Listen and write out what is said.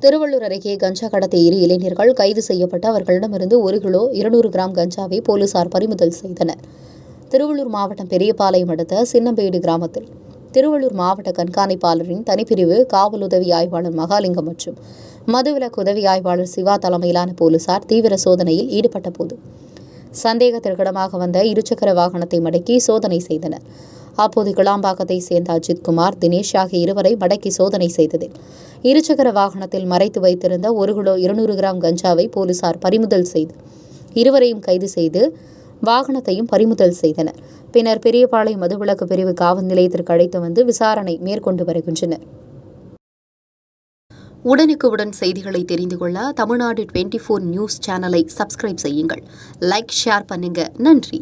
திருவள்ளூர் அருகே கஞ்சா கடத்த 2 இளைஞர்கள் கைது செய்யப்பட்டு அவர்களிடமிருந்து 1 கிலோ 200 கிராம் கஞ்சாவை போலீசார் பறிமுதல் செய்தனர். திருவள்ளூர் மாவட்டம் பெரியபாளையம் அடுத்த சின்னம்பேடு கிராமத்தில் திருவள்ளூர் மாவட்ட கண்காணிப்பாளரின் தனிப்பிரிவு காவல் உதவி ஆய்வாளர் மகாலிங்கம் மற்றும் மதுவிலக்கு உதவி ஆய்வாளர் சிவா தலைமையிலான போலீசார் தீவிர சோதனையில் ஈடுபட்ட போது சந்தேகத்திற்கிடமாக வந்த இருசக்கர வாகனத்தை மடக்கி சோதனை செய்தனர். அப்போது கிளாம்பாக்கத்தை சேர்ந்த அஜித்குமார், தினேஷ் ஆகிய இருவரை மடக்கி சோதனை செய்ததில் இருசக்கர வாகனத்தில் மறைத்து வைத்திருந்த 1 கிலோ 200 கிராம் கஞ்சாவை போலீசார் பறிமுதல் செய்து இருவரையும் கைது செய்து வாகனத்தையும் பறிமுதல் செய்தனர். பின்னர் பெரியபாளையம் மதுவிலக்கு பிரிவு காவல் நிலையத்திற்கு அழைத்து வந்து விசாரணை மேற்கொண்டு வருகின்றனர். உடனுக்குடன் செய்திகளை தெரிந்து கொள்ள தமிழ்நாடு 24 நியூஸ் சேனலை சப்ஸ்கிரைப் செய்யுங்கள். லைக், ஷேர் பண்ணுங்க. நன்றி.